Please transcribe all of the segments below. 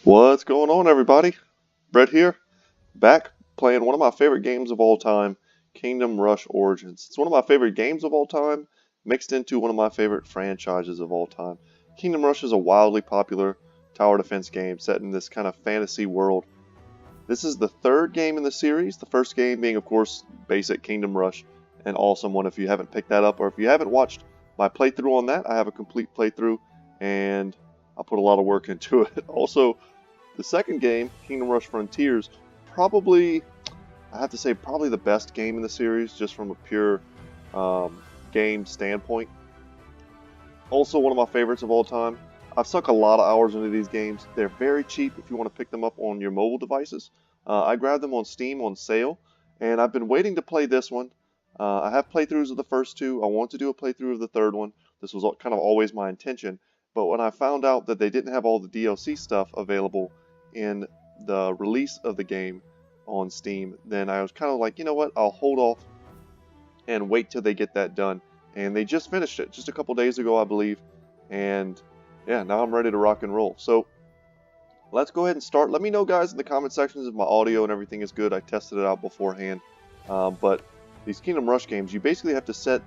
What's going on, everybody? Brett here, back playing one of my favorite games of all time, Kingdom Rush Origins. It's one of my favorite games of all time, mixed into one of my favorite franchises of all time. Kingdom Rush is a wildly popular tower defense game set in this kind of fantasy world. This is the third game in the series, the first game being, of course, basic Kingdom Rush, an awesome one if you haven't picked that up, or if you haven't watched my playthrough on that. I have a complete playthrough, and I put a lot of work into it. Also, the second game, Kingdom Rush Frontiers, probably, I have to say, probably the best game in the series, just from a pure game standpoint. Also, one of my favorites of all time. I've sunk a lot of hours into these games. They're very cheap if you want to pick them up on your mobile devices. I grabbed them on Steam on sale, and I've been waiting to play this one. I have playthroughs of the first two. I want to do a playthrough of the third one. This was kind of always my intention. But when I found out that they didn't have all the DLC stuff available in the release of the game on Steam, then I was kind of like, you know what, I'll hold off and wait till they get that done. And they just finished it just a couple days ago, I believe. And yeah, now I'm ready to rock and roll. So let's go ahead and start. Let me know, guys, in the comment sections if my audio and everything is good. I tested it out beforehand. But these Kingdom Rush games, you basically have to set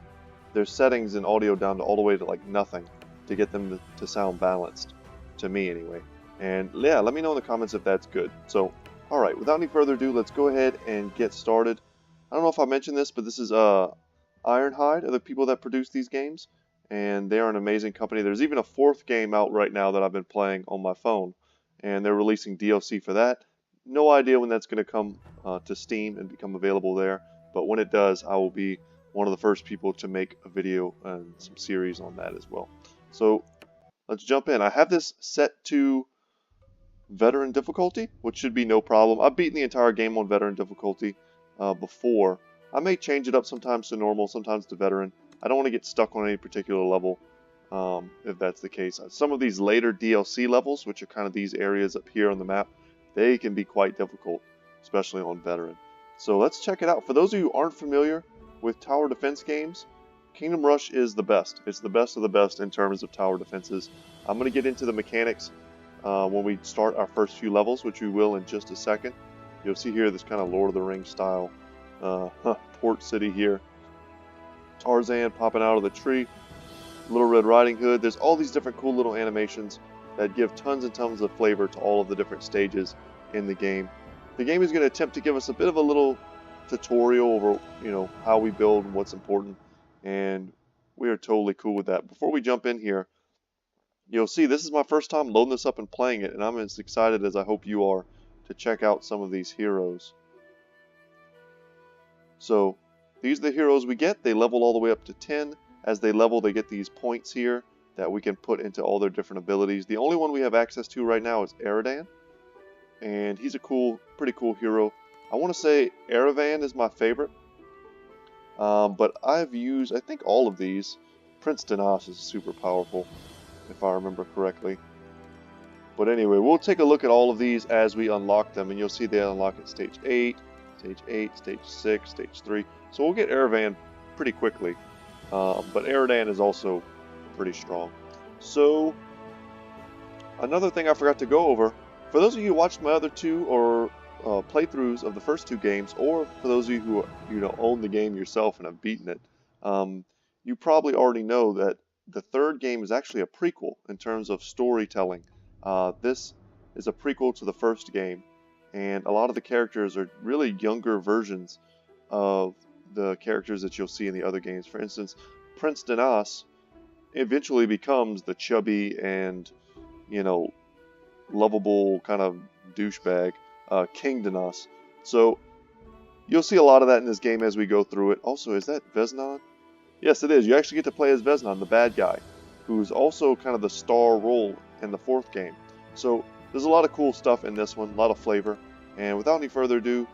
their settings and audio down to all the way to like nothing to get them to sound balanced, to me anyway. And yeah, let me know in the comments if that's good. So, alright, without any further ado, let's go ahead and get started. I don't know if I mentioned this, but this is Ironhide, are the people that produce these games, and they are an amazing company. There's even a fourth game out right now that I've been playing on my phone, and they're releasing DLC for that. No idea when that's going to come to Steam and become available there, but when it does, I will be one of the first people to make a video and some series on that as well. So let's jump in. I have this set to veteran difficulty, which should be no problem. I've beaten the entire game on veteran difficulty before. I may change it up sometimes to normal, sometimes to veteran. I don't want to get stuck on any particular level if that's the case. Some of these later DLC levels, which are kind of these areas up here on the map, they can be quite difficult, especially on veteran. So let's check it out. For those of you who aren't familiar with tower defense games, Kingdom Rush is the best. It's the best of the best in terms of tower defenses. I'm going to get into the mechanics when we start our first few levels, which we will in just a second. You'll see here this kind of Lord of the Rings style port city here. Tarzan popping out of the tree, Little Red Riding Hood. There's all these different cool little animations that give tons and tons of flavor to all of the different stages in the game. The game is going to attempt to give us a bit of a little tutorial over, how we build and what's important, and we are totally cool with that. Before we jump in here, you'll see this is my first time loading this up and playing it, and I'm as excited as I hope you are to check out some of these heroes. So these are the heroes we get. They level all the way up to 10. As they level, they get these points here that we can put into all their different abilities. The only one we have access to right now is Aradan, and he's a pretty cool hero. I want to say Aravan is my favorite, but I've used, I think, all of these. Prince Dinas is super powerful, if I remember correctly. But anyway, we'll take a look at all of these as we unlock them, and you'll see they unlock at Stage 8, Stage 6, Stage 3. So we'll get Aravan pretty quickly, but Aradan is also pretty strong. So, another thing I forgot to go over, for those of you who watched my other two or playthroughs of the first two games, or for those of you who own the game yourself and have beaten it, you probably already know that the third game is actually a prequel in terms of storytelling. This is a prequel to the first game, and a lot of the characters are really younger versions of the characters that you'll see in the other games. For instance, Prince Dinas eventually becomes the chubby and, lovable kind of douchebag King Dinas. So you'll see a lot of that in this game as we go through it. Also, is that Vesnon? Yes, it is. You actually get to play as Vesnon, the bad guy, who's also kind of the star role in the fourth game. So there's a lot of cool stuff in this one, a lot of flavor. And without any further ado,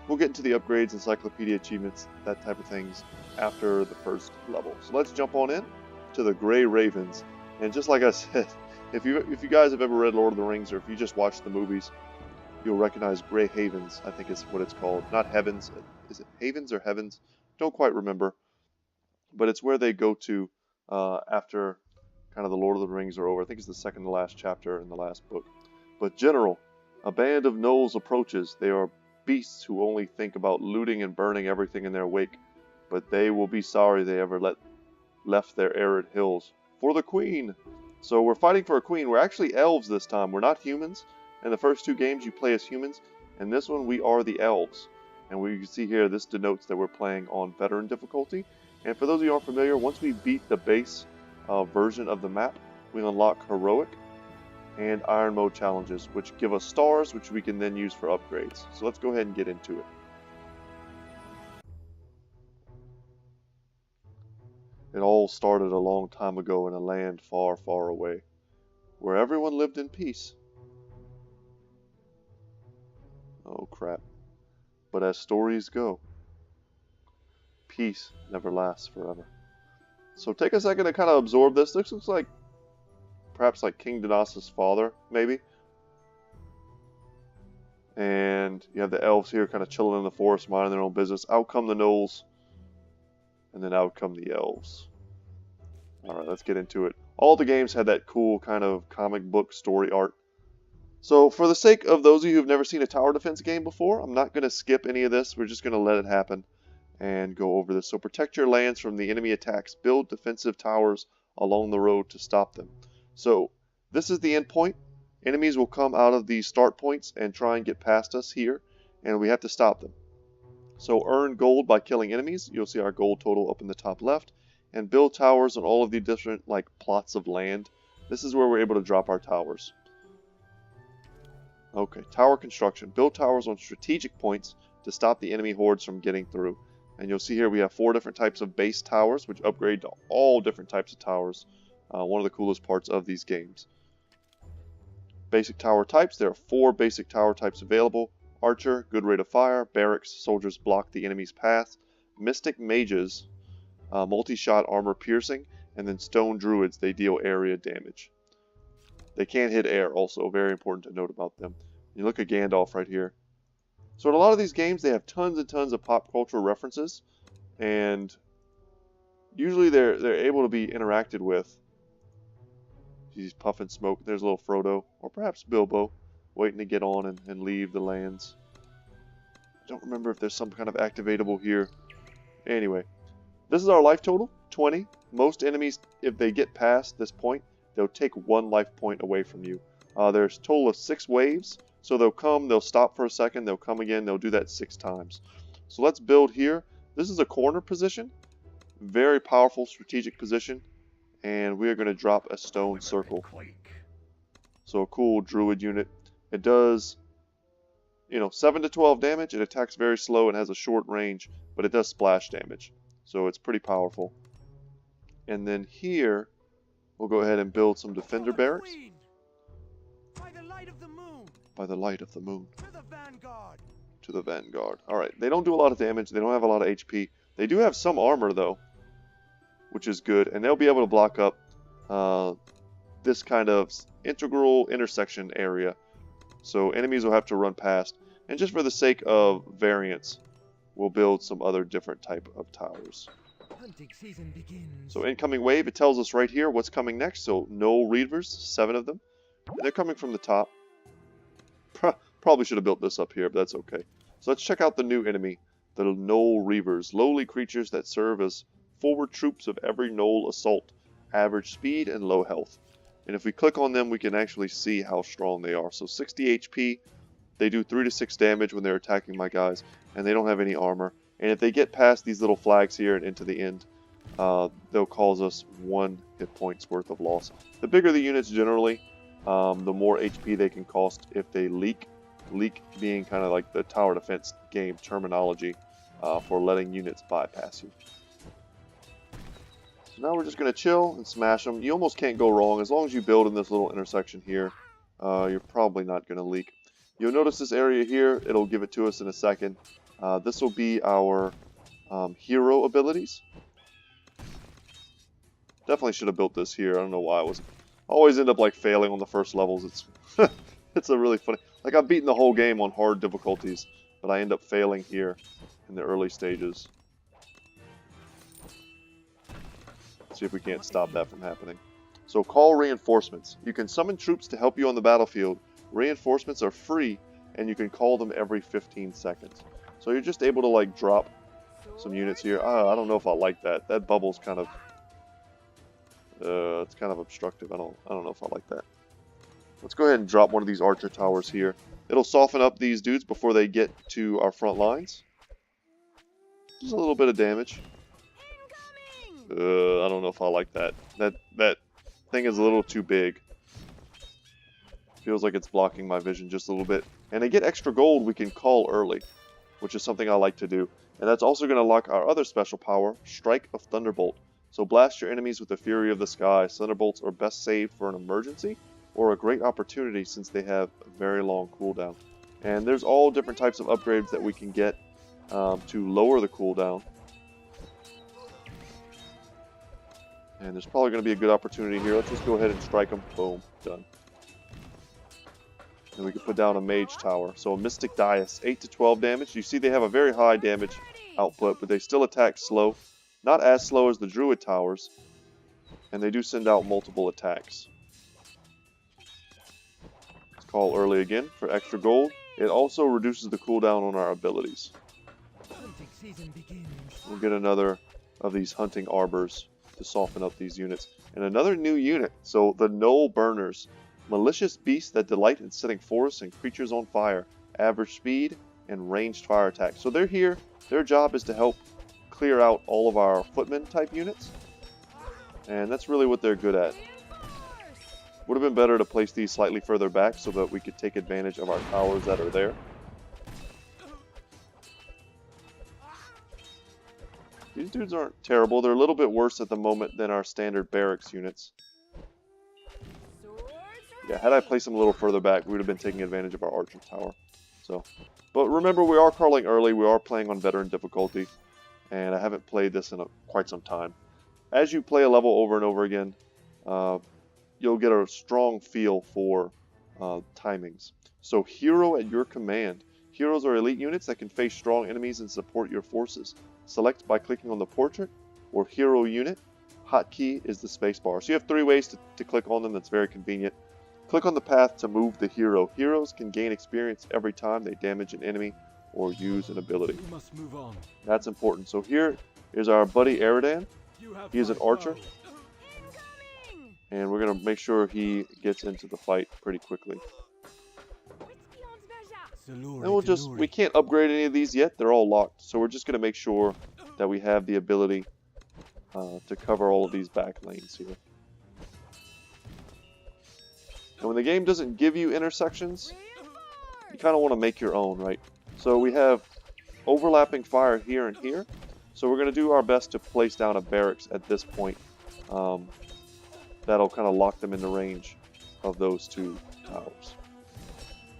we'll get into the upgrades, encyclopedia achievements, that type of things after the first level. So let's jump on in to the Grey Ravens. And just like I said, if you guys have ever read Lord of the Rings, or if you just watched the movies, you'll recognize Grey Havens, I think is what it's called. Not Heavens. Is it Havens or Heavens? Don't quite remember. But it's where they go to after kind of the Lord of the Rings are over. I think it's the second to last chapter in the last book. But General, a band of gnolls approaches. They are beasts who only think about looting and burning everything in their wake. But they will be sorry they ever left their arid hills. For the queen! So we're fighting for a queen. We're actually elves this time. We're not humans. In the first 2 games you play as humans. In this one we are the elves. And we can see here this denotes that we're playing on veteran difficulty. And for those of you who aren't familiar, once we beat the base version of the map, we unlock heroic and iron mode challenges, which give us stars, which we can then use for upgrades. So let's go ahead and get into it. It all started a long time ago in a land far, far away, where everyone lived in peace. Oh crap. But as stories go, peace never lasts forever. So take a second to kind of absorb this. This looks like, perhaps like King Danasa's father, maybe. And you have the elves here kind of chilling in the forest, minding their own business. Out come the gnolls. And then out come the elves. Alright, let's get into it. All the games had that cool kind of comic book story art. So for the sake of those of you who've never seen a tower defense game before, I'm not going to skip any of this. We're just going to let it happen and go over this. So protect your lands from the enemy attacks. Build defensive towers along the road to stop them. So this is the end point. Enemies will come out of these start points and try and get past us here, and we have to stop them. So earn gold by killing enemies. You'll see our gold total up in the top left. And build towers on all of the different plots of land. This is where we're able to drop our towers. Okay, tower construction. Build towers on strategic points to stop the enemy hordes from getting through. And you'll see here we have 4 different types of base towers, which upgrade to all different types of towers. One of the coolest parts of these games. Basic tower types. There are 4 basic tower types available. Archer, good rate of fire. Barracks, soldiers block the enemy's path. Mystic mages, multi-shot armor piercing. And then stone druids, they deal area damage. They can't hit air also, very important to note about them. You look at Gandalf right here. So in a lot of these games, they have tons and tons of pop cultural references. And usually they're able to be interacted with. He's puffing smoke. There's a little Frodo, or perhaps Bilbo, waiting to get on and leave the lands. I don't remember if there's some kind of activatable here. Anyway, this is our life total, 20. Most enemies, if they get past this point, they'll take 1 life point away from you. There's a total of 6 waves, so they'll come, they'll stop for a second, they'll come again, they'll do that 6 times. So let's build here. This is a corner position, very powerful strategic position. And we are going to drop a stone circle. So a cool druid unit. It does, 7 to 12 damage. It attacks very slow and has a short range, but it does splash damage. So it's pretty powerful. And then here, we'll go ahead and build some defender barracks. By the light of the moon. By the light of the moon. To the vanguard. To the vanguard. Alright, they don't do a lot of damage. They don't have a lot of HP. They do have some armor, though, which is good, and they'll be able to block up this kind of integral intersection area. So enemies will have to run past. And just for the sake of variance, we'll build some other different type of towers. Hunting season begins. So incoming wave, it tells us right here what's coming next. So Gnoll Reavers, 7 of them. And they're coming from the top. Probably should have built this up here, but that's okay. So let's check out the new enemy, the Gnoll Reavers. Lowly creatures that serve as forward troops of every gnoll assault, average speed and low health. And if we click on them, we can actually see how strong they are. So 60 HP, they do 3 to 6 damage when they're attacking my guys, and they don't have any armor. And if they get past these little flags here and into the end, they'll cause us 1 hit points worth of loss. The bigger the units generally, the more HP they can cost if they leak. Leak being kind of like the tower defense game terminology for letting units bypass you. Now we're just going to chill and smash them. You almost can't go wrong. As long as you build in this little intersection here, you're probably not going to leak. You'll notice this area here. It'll give it to us in a second. This will be our hero abilities. Definitely should have built this here. I don't know why I wasn't. I always end up failing on the first levels. It's it's a really funny. I've beaten the whole game on hard difficulties, but I end up failing here in the early stages. See if we can't stop that from happening. So call reinforcements. You can summon troops to help you on the battlefield, Reinforcements are free, and you can call them every 15 seconds. So you're just able to like drop some units here. I don't know if I like that. That bubble's kind of it's kind of obstructive. I don't know if I like that. Let's go ahead and drop one of these archer towers here. It'll soften up these dudes before they get to our front lines. Just a little bit of damage. I don't know if I like that. That thing is a little too big. Feels like it's blocking my vision just a little bit. And to get extra gold, we can call early, which is something I like to do. And that's also going to unlock our other special power, Strike of Thunderbolt. So blast your enemies with the fury of the sky. Thunderbolts are best saved for an emergency or a great opportunity since they have a very long cooldown. And there's all different types of upgrades that we can get to lower the cooldown. And there's probably going to be a good opportunity here. Let's just go ahead and strike them. Boom. Done. And we can put down a mage tower. So a Mystic Dais, 8 to 12 damage. You see they have a very high damage output, but they still attack slow. Not as slow as the Druid towers. And they do send out multiple attacks. Let's call early again for extra gold. It also reduces the cooldown on our abilities. Hunting season begins. We'll get another of these hunting arbors to soften up these units. And another new unit. So the Knoll Burners. Malicious beasts that delight in setting forests and creatures on fire. Average speed and ranged fire attack. So they're here. Their job is to help clear out all of our footman type units. And that's really what they're good at. Would have been better to place these slightly further back so that we could take advantage of our towers that are there. These dudes aren't terrible. They're a little bit worse at the moment than our standard barracks units. Yeah, had I placed them a little further back, we would have been taking advantage of our archer tower. So, but remember, we are calling early. We are playing on veteran difficulty, and I haven't played this in quite some time. As you play a level over and over again, you'll get a strong feel for timings. So, hero at your command. Heroes are elite units that can face strong enemies and support your forces. Select by clicking on the portrait or hero unit. Hotkey is the spacebar. So you have 3 ways to click on them. That's very convenient. Click on the path to move the hero. Heroes can gain experience every time they damage an enemy or use an ability. We must move on. That's important. So here is our buddy Eridan. He is an archer. And we're going to make sure he gets into the fight pretty quickly. And we can't upgrade any of these yet. They're all locked. So we're just going to make sure that we have the ability to cover all of these back lanes here. And when the game doesn't give you intersections, you kind of want to make your own, right? So we have overlapping fire here and here. So we're going to do our best to place down a barracks at this point. That'll kind of lock them in the range of those 2 towers.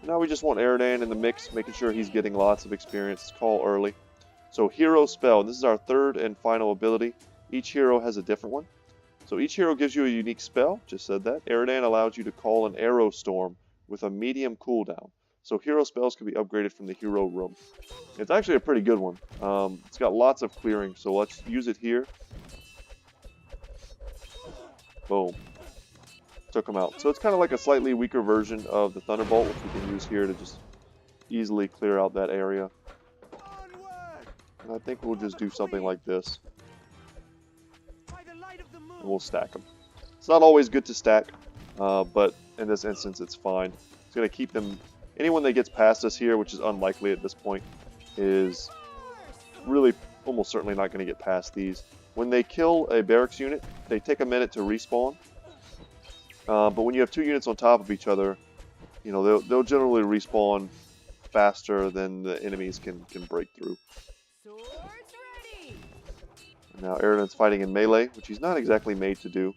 Now we just want Eridan in the mix, making sure he's getting lots of experience. Call early. So hero spell. This is our 3rd and final ability. Each hero has a different one. So each hero gives you a unique spell, just said that. Eridan allows you to call an arrow storm with a medium cooldown. So hero spells can be upgraded from the hero room. It's actually a pretty good one. It's got lots of clearing, so let's use it here. Boom. Took him out. So it's kind of like a slightly weaker version of the Thunderbolt, which we can use here to just easily clear out that area. And I think we'll just do something like this. And we'll stack them. It's not always good to stack, but in this instance it's fine. It's going to keep them... Anyone that gets past us here, which is unlikely at this point, is really almost certainly not going to get past these. When they kill a barracks unit, they take a minute to respawn. But when you have 2 units on top of each other, you know, they'll generally respawn faster than the enemies can break through. Now Eridan's fighting in melee, which he's not exactly made to do.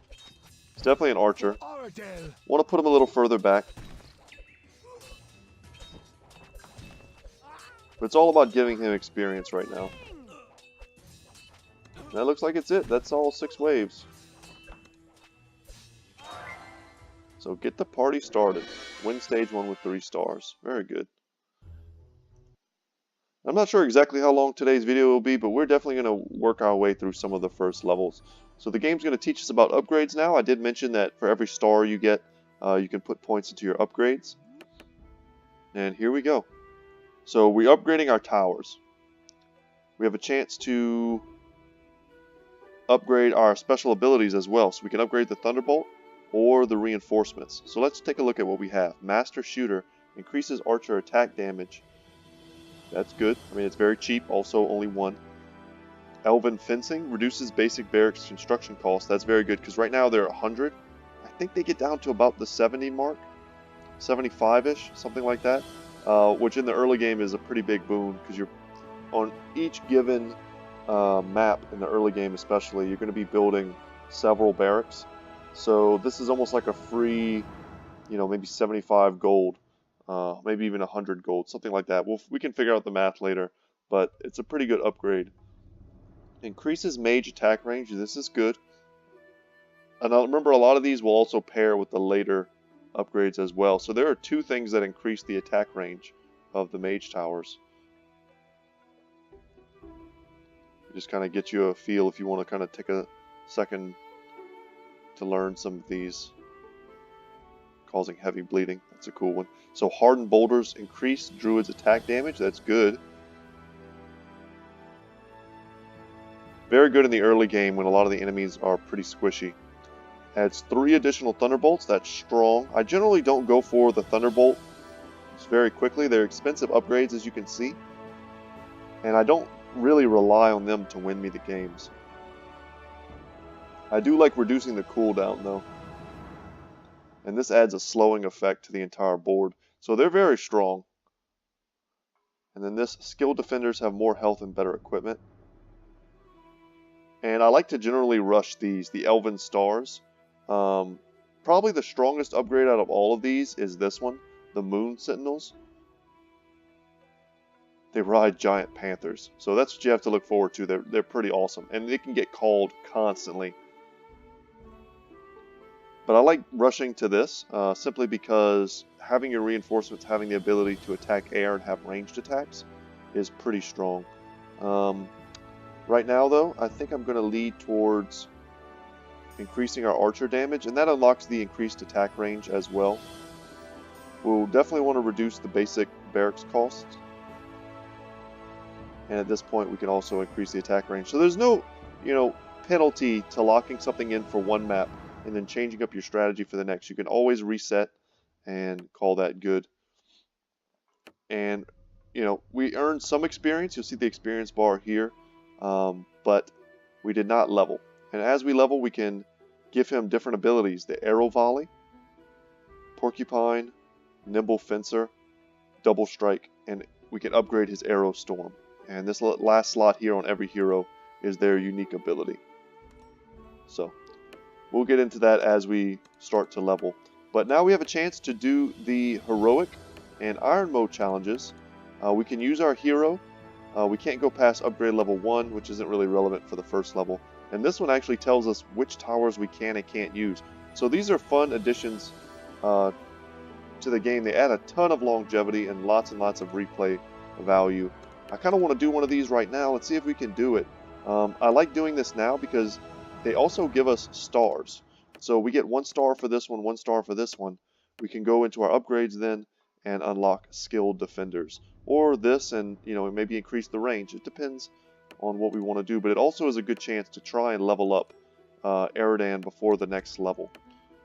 He's definitely an archer. Want to put him a little further back. But it's all about giving him experience right now. And that looks like it's it. That's all 6 waves. So get the party started. Win stage 1 with 3 stars. Very good. I'm not sure exactly how long today's video will be, but we're definitely going to work our way through some of the first levels. So the game's going to teach us about upgrades now. I did mention that for every star you get, you can put points into your upgrades. And here we go. So we're upgrading our towers. We have a chance to upgrade our special abilities as well. So we can upgrade the Thunderbolt or the reinforcements. So let's take a look at what we have. Master Shooter increases archer attack damage. That's good. I mean, it's very cheap. Also, only one. Elven Fencing reduces basic barracks construction costs. That's very good because right now they're 100. I think they get down to about the 70 mark. 75-ish, something like that. Which in the early game is a pretty big boon because you're on each given map in the early game especially, you're going to be building several barracks. So this is almost like a free, maybe 75 gold, maybe even 100 gold, something like that. We can figure out the math later, but it's a pretty good upgrade. Increases mage attack range. This is good. And remember, a lot of these will also pair with the later upgrades as well. So there are two things that increase the attack range of the mage towers. Just kind of get you a feel if you want to kind of take a second to learn some of these. Causing heavy bleeding. That's a cool one. So hardened boulders increase druid's attack damage. That's good. Very good in the early game when a lot of the enemies are pretty squishy. Adds 3 additional Thunderbolts. That's strong. I generally don't go for the Thunderbolt just very quickly. They're expensive upgrades, as you can see. And I don't really rely on them to win me the games. I do like reducing the cooldown, though. And this adds a slowing effect to the entire board. So they're very strong. And then this, skilled defenders have more health and better equipment. And I like to generally rush these, the Elven Stars. Probably the strongest upgrade out of all of these is this one, the Moon Sentinels. They ride giant panthers, so that's what you have to look forward to. They're pretty awesome, and they can get called constantly. But I like rushing to this, simply because having your reinforcements, having the ability to attack air and have ranged attacks is pretty strong. Right now, though, I think I'm going to lead towards increasing our archer damage, and that unlocks the increased attack range as well. We'll definitely want to reduce the basic barracks costs. And at this point, we can also increase the attack range. So there's no, penalty to locking something in for one map and then changing up your strategy for the next. You can always reset and call that good. And, we earned some experience. You'll see the experience bar here. But we did not level. And as we level, we can give him different abilities. The Arrow Volley, Porcupine, Nimble Fencer, Double Strike, and we can upgrade his Arrow Storm. And this last slot here on every hero is their unique ability. So we'll get into that as we start to level. But now we have a chance to do the Heroic and Iron Mode challenges. We can use our hero. We can't go past upgrade level 1, which isn't really relevant for the first level. And this one actually tells us which towers we can and can't use. So these are fun additions to the game. They add a ton of longevity and lots of replay value. I kind of want to do one of these right now. Let's see if we can do it. I like doing this now because they also give us stars. So we get 1 star for this one, 1 star for this one. We can go into our upgrades then and unlock skilled defenders. Or this and, maybe increase the range. It depends on what we want to do. But it also is a good chance to try and level up Aradan before the next level.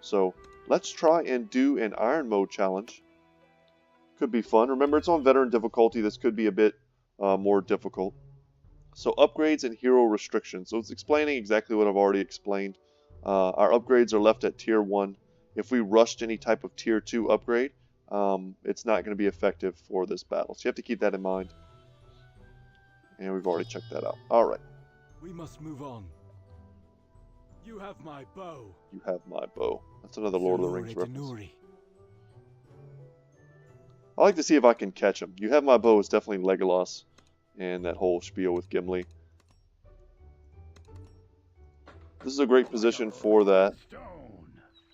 So let's try and do an Iron Mode challenge. Could be fun. Remember, it's on veteran difficulty. This could be a bit more difficult. So upgrades and hero restrictions. So it's explaining exactly what I've already explained. Our upgrades are left at tier 1. If we rushed any type of tier 2 upgrade, it's not going to be effective for this battle. So you have to keep that in mind. And we've already checked that out. Alright. We must move on. You have my bow. You have my bow. That's another Lord of the Rings reference. I like to see if I can catch him. You have my bow is definitely Legolas and that whole spiel with Gimli. This is a great position for that.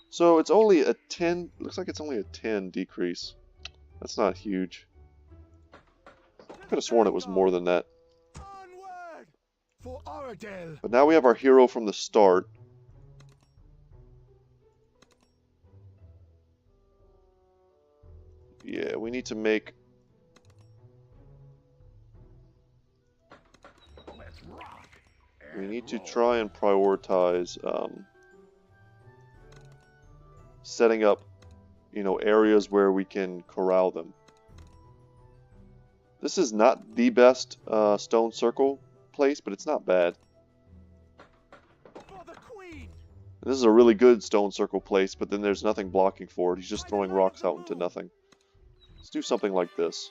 So it's only a 10, looks like it's only a 10 decrease. That's not huge. I could have sworn it was more than that. But now we have our hero from the start. Yeah, we need to make... We need to try and prioritize setting up, you know, areas where we can corral them. This is not the best stone circle place, but it's not bad. For the queen. This is a really good stone circle place, but then there's nothing blocking for it. He's just throwing rocks out into nothing. Let's do something like this.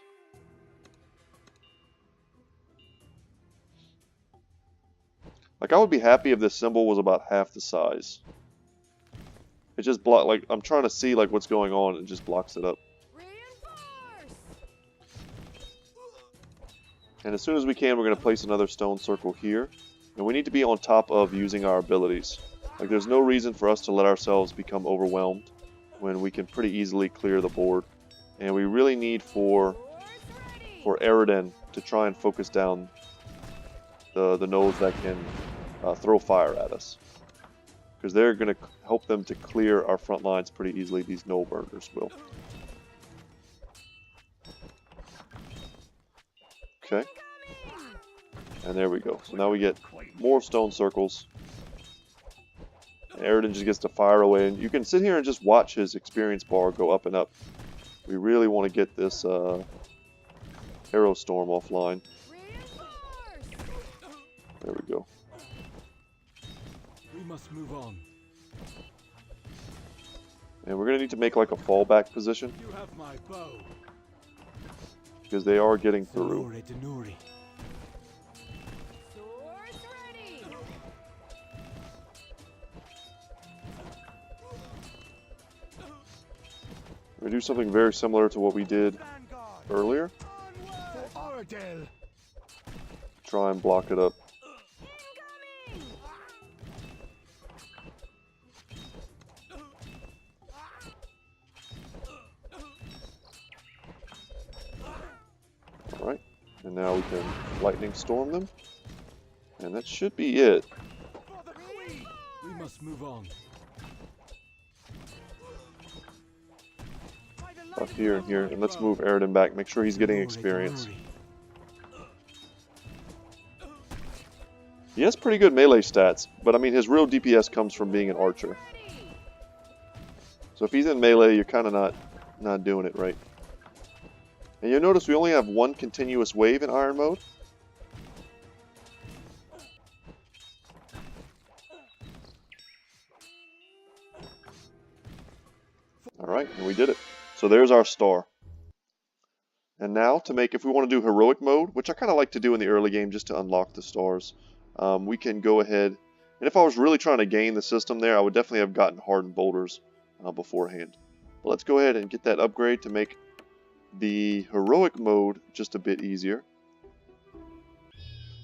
Like, I would be happy if this symbol was about half the size. It just block, like, I'm trying to see, like, what's going on, and it just blocks it up. Reinforce! And as soon as we can, we're going to place another stone circle here. And we need to be on top of using our abilities. Like, there's no reason for us to let ourselves become overwhelmed when we can pretty easily clear the board. And we really need for Aroden to try and focus down the nodes that can throw fire at us. Because they're going to help them to clear our front lines pretty easily, these node burners will. Okay. And there we go. So now we get more stone circles. And Aroden just gets to fire away. And you can sit here and just watch his experience bar go up and up. We really want to get this Arrow Storm offline. There we go. We must move on. And we're going to need to make like a fallback position. You have my bow. Because they are getting through. Denuri, Denuri. Swords ready! We're going to do something very similar to what we did Vanguard. earlier. For Aradel. Try and block it up. Alright, and now we can lightning storm them. And that should be it. For the queen. We must move on. Up here and here. And let's move Aroden back. Make sure he's getting experience. He has pretty good melee stats, but I mean his real DPS comes from being an archer. So if he's in melee, you're kind of not doing it right. And you'll notice we only have one continuous wave in Iron Mode. Alright, and we did it. So there's our star. And now to make, if we want to do heroic mode, which I kind of like to do in the early game just to unlock the stars, we can go ahead, and if I was really trying to gain the system there, I would definitely have gotten hardened boulders beforehand. But let's go ahead and get that upgrade to make the heroic mode just a bit easier.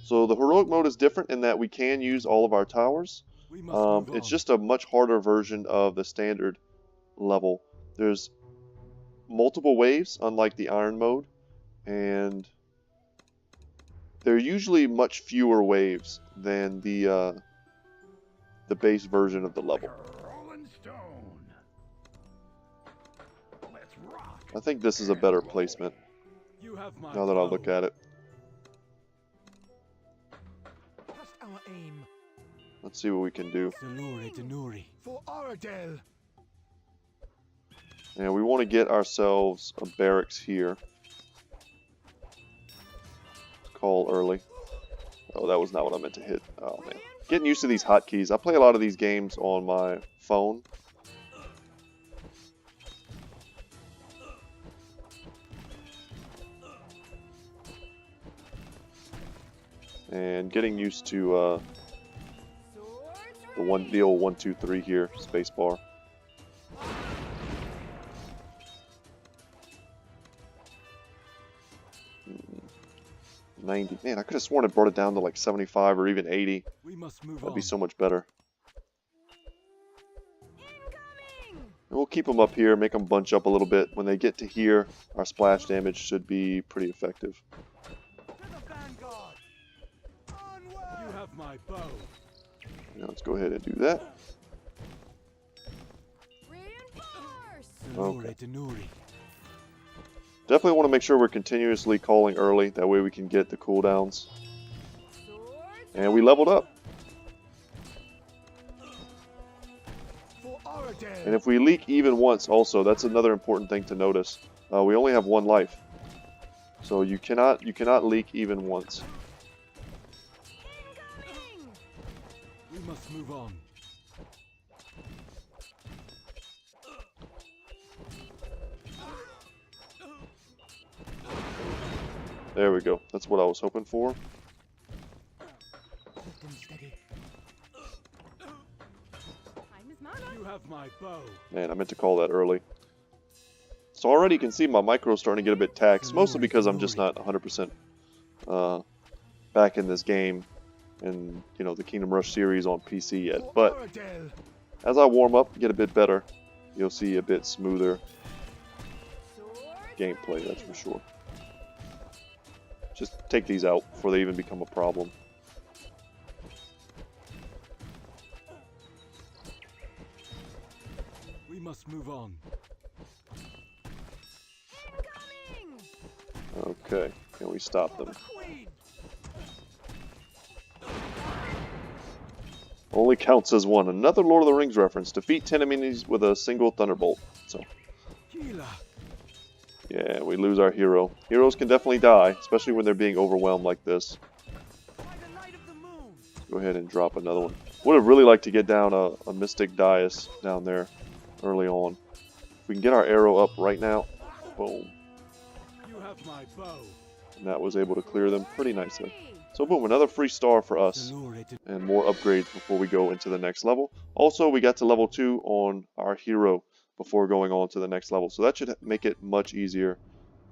So the heroic mode is different in that we can use all of our towers. We must move It's on. just a much harder version of the standard level. There's multiple waves, unlike the iron mode, and there are usually much fewer waves than the base version of the level. Rolling stone. Let's rock. I think this is a better placement You have my now that I bow. look at it. Test our aim. Let's see what we can do. Denuri, Denuri. For Aradel. And we want to get ourselves a barracks here. Call early. Oh, that was not what I meant to hit. Oh, man. Getting used to these hotkeys. I play a lot of these games on my phone. And getting used to the old 1, 2, 3 here, spacebar. 90. Man, I could have sworn it brought it down to like 75 or even 80. We must move That'd on. be so much better. Incoming! And we'll keep them up here, make them bunch up a little bit. When they get to here, our splash damage should be pretty effective. To the vanguard. Onward. You have my bow. Now let's go ahead and do that. Reinforce! Denuri, Okay. Denuri. Definitely want to make sure we're continuously calling early. That way we can get the cooldowns. Swords And we leveled up. For Oradell. And if we leak even once also, that's another important thing to notice. We only have 1 life. So you cannot leak even once. incoming! We must move on. There we go. That's what I was hoping for. Hold them steady. Time is mana. You have my bow. Man, I meant to call that early. So already you can see my micro starting to get a bit taxed, mostly because I'm just not 100% back in this game and, you know, the Kingdom Rush series on PC yet. For But Oradell. as I warm up, get a bit better, you'll see a bit smoother Swords gameplay, that's ready. for sure. Just take these out before they even become a problem. We must move on. Incoming! Okay, can we stop them? Queen. Only counts as one. Another Lord of the Rings reference. Defeat 10 enemies with a single thunderbolt. So, Healer. yeah, we lose our hero. Heroes can definitely die, especially when they're being overwhelmed like this. By the light of the moon. Go ahead and drop another one. Would have really liked to get down a Mystic Dais down there early on. If we can get our arrow up right now, boom. You have my bow. And that was able to clear them pretty nicely. So boom, another free star for us. The Lord did And more upgrades before we go into the next level. Also, we got to level 2 on our hero before going on to the next level. So that should make it much easier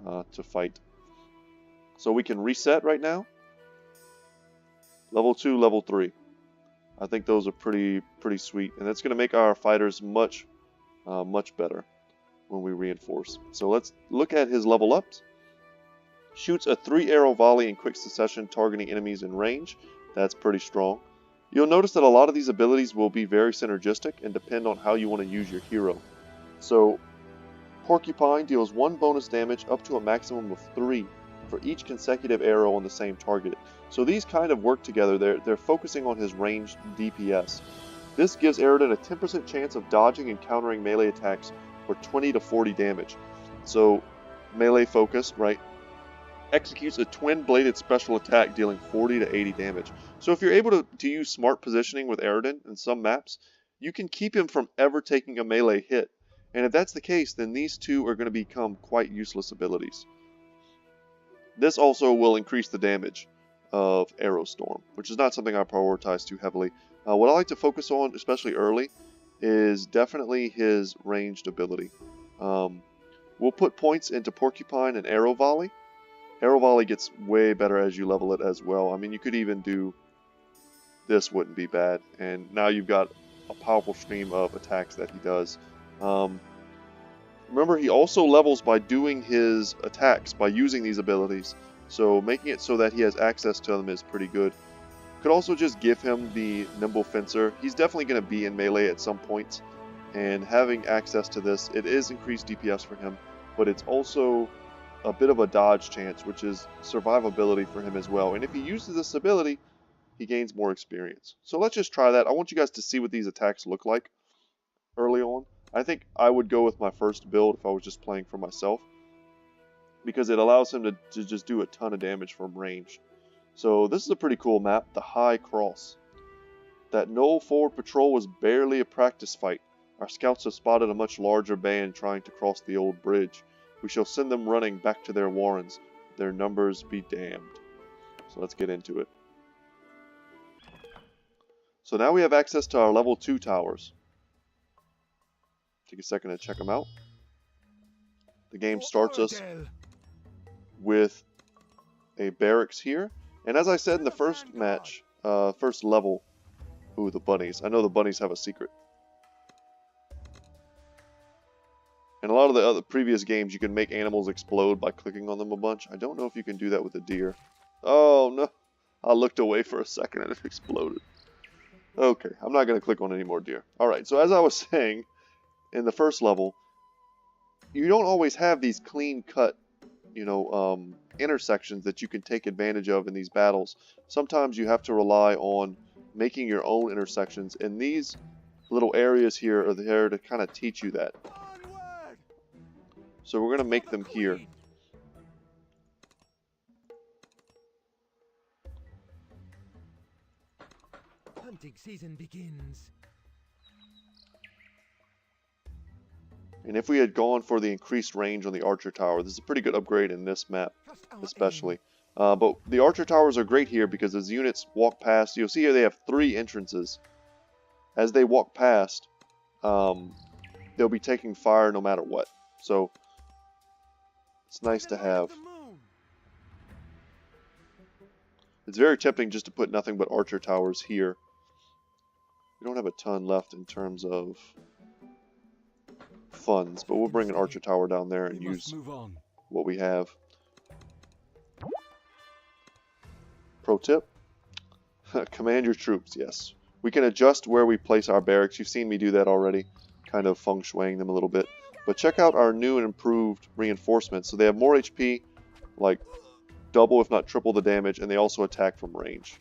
to fight. So we can reset right now. Level 2, level 3. I think those are pretty sweet. And that's going to make our fighters much better when we reinforce. So let's look at his level ups. Shoots a 3-arrow volley in quick succession targeting enemies in range. That's pretty strong. You'll notice that a lot of these abilities will be very synergistic and depend on how you want to use your hero. So, Porcupine deals 1 bonus damage up to a maximum of 3 for each consecutive arrow on the same target. So these kind of work together. They're focusing on his ranged DPS. This gives Aradin a 10% chance of dodging and countering melee attacks for 20 to 40 damage. So, melee focus, right? Executes a twin-bladed special attack dealing 40 to 80 damage. So if you're able to use smart positioning with Aradin in some maps, you can keep him from ever taking a melee hit. And if that's the case, then these two are going to become quite useless abilities. This also will increase the damage of Aerostorm, which is not something I prioritize too heavily. What I like to focus on, especially early, is definitely his ranged ability. We'll put points into Porcupine and Arrow Volley. Arrow Volley gets way better as you level it as well. I mean, you could even do this, wouldn't be bad. And now you've got a powerful stream of attacks that he does. Remember, he also levels by doing his attacks, by using these abilities. So making it so that he has access to them is pretty good. Could also just give him the Nimble Fencer. He's definitely going to be in melee at some points. And having access to this, it is increased DPS for him. But it's also a bit of a dodge chance, which is survivability for him as well. And if he uses this ability, he gains more experience. So let's just try that. I want you guys to see what these attacks look like early on. I think I would go with my first build if I was just playing for myself, because it allows him to just do a ton of damage from range. So this is a pretty cool map, the High Cross. That Knoll forward patrol was barely a practice fight. Our scouts have spotted a much larger band trying to cross the old bridge. We shall send them running back to their warrens. Their numbers be damned. So let's get into it. So now we have access to our level 2 towers. Take a second to check them out. The game starts us with a barracks here. And as I said in the first match, first level, ooh, the bunnies. I know the bunnies have a secret. In a lot of the other previous games, you can make animals explode by clicking on them a bunch. I don't know if you can do that with a deer. Oh, no. I looked away for a second and it exploded. Okay, I'm not going to click on any more deer. Alright, so as I was saying, in the first level, you don't always have these clean-cut intersections that you can take advantage of in these battles. Sometimes you have to rely on making your own intersections, and these little areas here are there to kind of teach you that. Onward! So we're going to make them here. Hunting season begins. And if we had gone for the increased range on the archer tower, this is a pretty good upgrade in this map, Trust our especially. But the archer towers are great here because as units walk past, you'll see here they have 3 entrances. As they walk past, they'll be taking fire no matter what. So it's nice to have. It's very tempting just to put nothing but archer towers here. We don't have a ton left in terms of funds, but we'll bring an archer tower down there and use what we have. Pro tip, command your troops. Yes, we can adjust where we place our barracks. You've seen me do that already, kind of feng shuiing them a little bit. But check out our new and improved reinforcements. So they have more HP, like double if not triple the damage, and they also attack from range.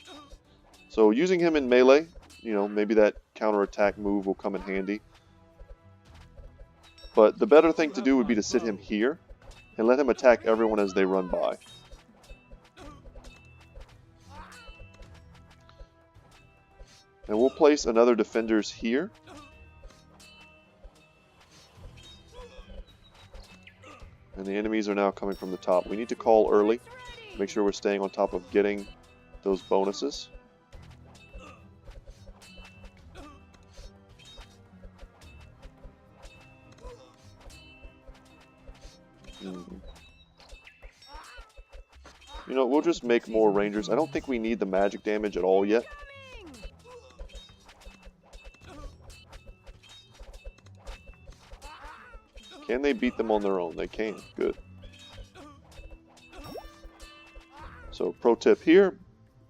So using him in melee, maybe that counterattack move will come in handy. But the better thing to do would be to sit him here and let him attack everyone as they run by. And we'll place another defenders here. And the enemies are now coming from the top. We need to call early. Make sure we're staying on top of getting those bonuses. We'll just make more rangers. I don't think we need the magic damage at all yet. Can they beat them on their own? They can. Good. So pro tip here,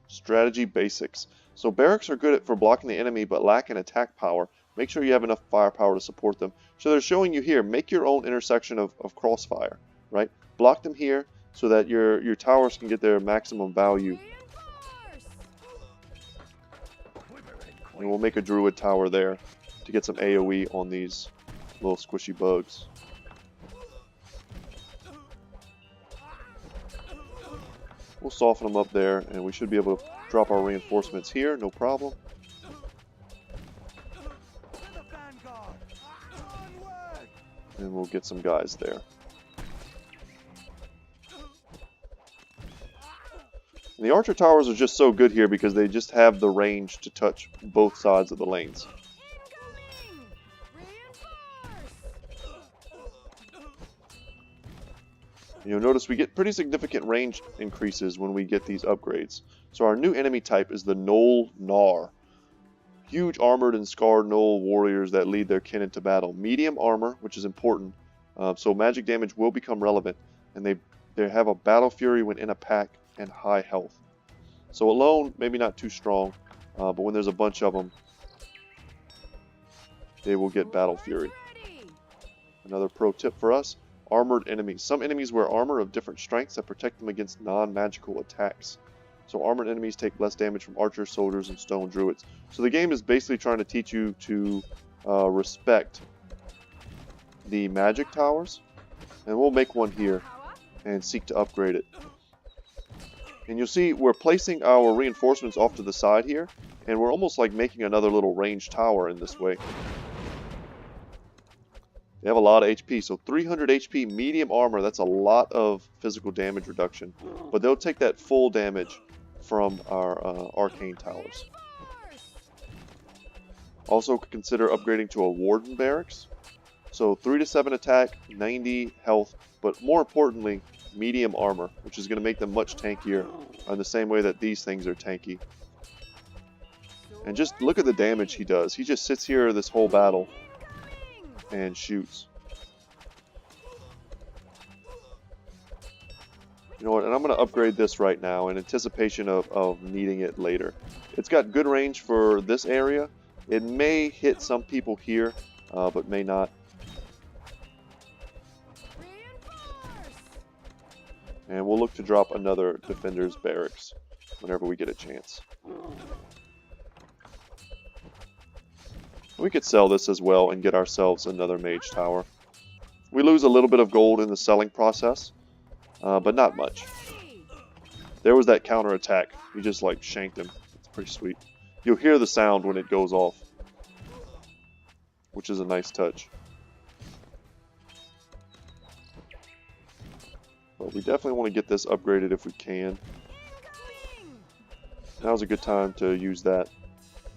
strategy basics. So barracks are good for blocking the enemy but lack in attack power. Make sure you have enough firepower to support them. So they're showing you here, make your own intersection of crossfire, right? Block them here so that your towers can get their maximum value. And we'll make a druid tower there to get some AoE on these little squishy bugs. We'll soften them up there, and we should be able to drop our reinforcements here, no problem. And we'll get some guys there. And the archer towers are just so good here because they just have the range to touch both sides of the lanes. You'll notice we get pretty significant range increases when we get these upgrades. So our new enemy type is the Gnoll Gnar. Huge armored and scarred Gnoll warriors that lead their kin into battle. Medium armor, which is important, so magic damage will become relevant. And they have a battle fury when in a pack and high health. So alone, maybe not too strong, but when there's a bunch of them, they will get battle fury. Another pro tip for us. Armored enemies. Some enemies wear armor of different strengths that protect them against non-magical attacks. So armored enemies take less damage from archers, soldiers, and stone druids. So the game is basically trying to teach you to respect the magic towers. And we'll make one here and seek to upgrade it. And you'll see we're placing our reinforcements off to the side here. And we're almost like making another little ranged tower in this way. They have a lot of HP, so 300 HP, medium armor, that's a lot of physical damage reduction. But they'll take that full damage from our arcane towers. Also consider upgrading to a warden barracks. So 3 to 7 attack, 90 health, but more importantly, medium armor, which is going to make them much tankier in the same way that these things are tanky. And just look at the damage he does. He just sits here this whole battle and shoots. You know what, and I'm going to upgrade this right now in anticipation of needing it later. It's got good range for this area. It may hit some people here, but may not. And we'll look to drop another defender's barracks whenever we get a chance. We could sell this as well and get ourselves another mage tower. We lose a little bit of gold in the selling process, but not much. There was that counterattack. We just like shanked him. It's pretty sweet. You'll hear the sound when it goes off, which is a nice touch. But we definitely want to get this upgraded if we can. Now's a good time to use that.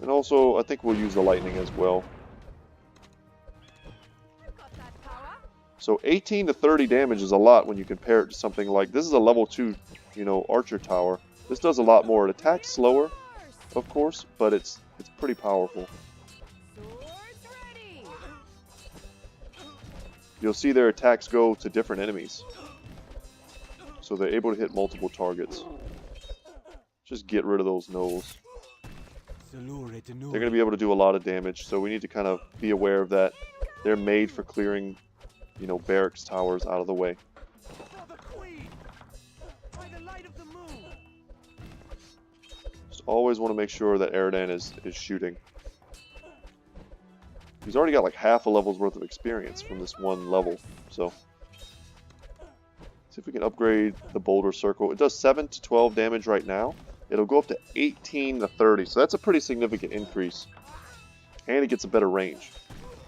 And also, I think we'll use the lightning as well. So 18 to 30 damage is a lot when you compare it to something like, this is a level 2, archer tower. This does a lot more. It attacks slower, of course, but it's pretty powerful. You'll see their attacks go to different enemies. So they're able to hit multiple targets. Just get rid of those gnolls. They're going to be able to do a lot of damage, so we need to kind of be aware of that. They're made for clearing, barracks towers out of the way. Just always want to make sure that Aradan is shooting. He's already got like half a level's worth of experience from this one level, so... See if we can upgrade the Boulder Circle. It does 7 to 12 damage right now. It'll go up to 18 to 30, so that's a pretty significant increase. And it gets a better range.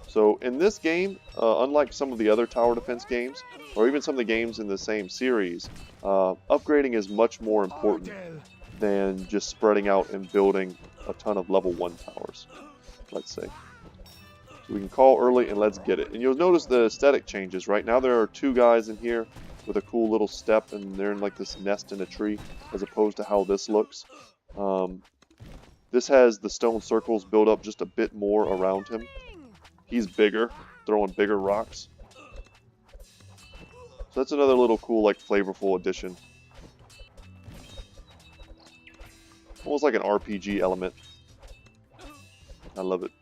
So in this game, unlike some of the other tower defense games, or even some of the games in the same series, upgrading is much more important than just spreading out and building a ton of level 1 towers, let's say. So we can call early and let's get it. And you'll notice the aesthetic changes. Right now there are 2 guys in here with a cool little step, and they're in like this nest in a tree, as opposed to how this looks. This has the stone circles build up just a bit more around him. He's bigger, throwing bigger rocks. So that's another little cool, like, flavorful addition. Almost like an RPG element. I love it.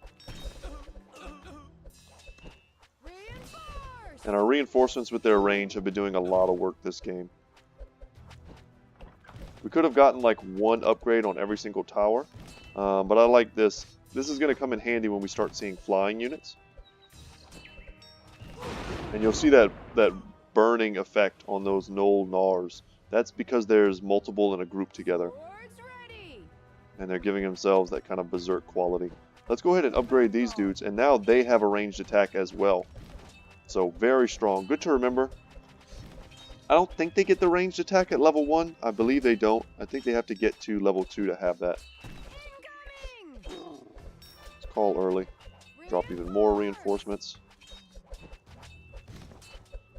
And our reinforcements with their range have been doing a lot of work this game. We could have gotten like 1 upgrade on every single tower, but I like this. This is going to come in handy when we start seeing flying units. And you'll see that burning effect on those Gnoll Gnars. That's because there's multiple in a group together. And they're giving themselves that kind of berserk quality. Let's go ahead and upgrade these dudes, and now they have a ranged attack as well. So very strong. Good to remember. I don't think they get the ranged attack at level 1. I believe they don't. I think they have to get to level 2 to have that. Let's call early. Drop even more reinforcements.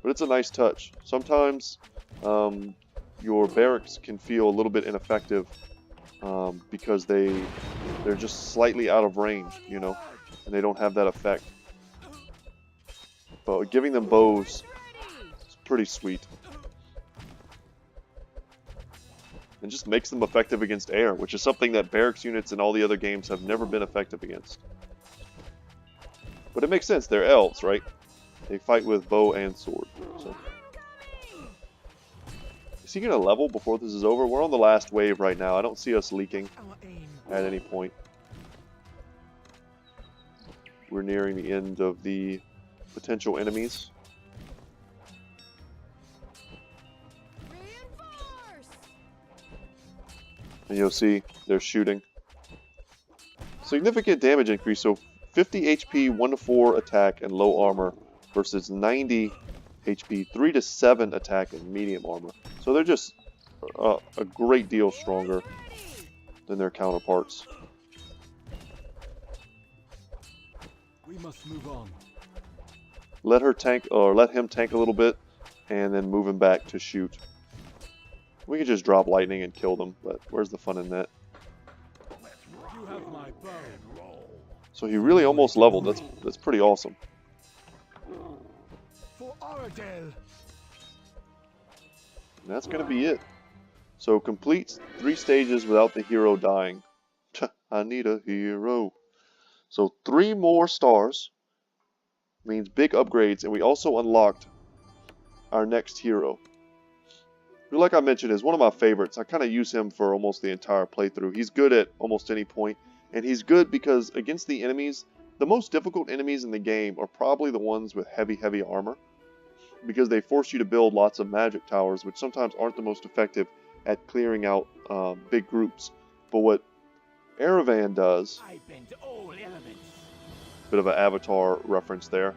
But it's a nice touch. Sometimes your barracks can feel a little bit ineffective because they're just slightly out of range, and they don't have that effect. But giving them bows is pretty sweet. And just makes them effective against air, which is something that barracks units in all the other games have never been effective against. But it makes sense, they're elves, right? They fight with bow and sword. So. Is he going to level before this is over? We're on the last wave right now. I don't see us leaking at any point. We're nearing the end of the potential enemies. And you'll see they're shooting. Significant damage increase, so 50 HP, 1 to 4 attack and low armor versus 90 HP, 3 to 7 attack and medium armor. So they're just a great deal stronger than their counterparts. We must move on. Let her tank, or let him tank a little bit, and then move him back to shoot. We could just drop lightning and kill them, but where's the fun in that? You have my bow. So he really almost leveled. That's pretty awesome. For Aradel. And that's gonna be it. So complete 3 stages without the hero dying. I need a hero. So 3 more stars means big upgrades, and we also unlocked our next hero. who, like I mentioned, is one of my favorites. I kind of use him for almost the entire playthrough. He's good at almost any point, and he's good because against the enemies, the most difficult enemies in the game are probably the ones with heavy armor, because they force you to build lots of magic towers, which sometimes aren't the most effective at clearing out big groups. But what Aravan does, I bend all elements. bit of an Avatar reference there,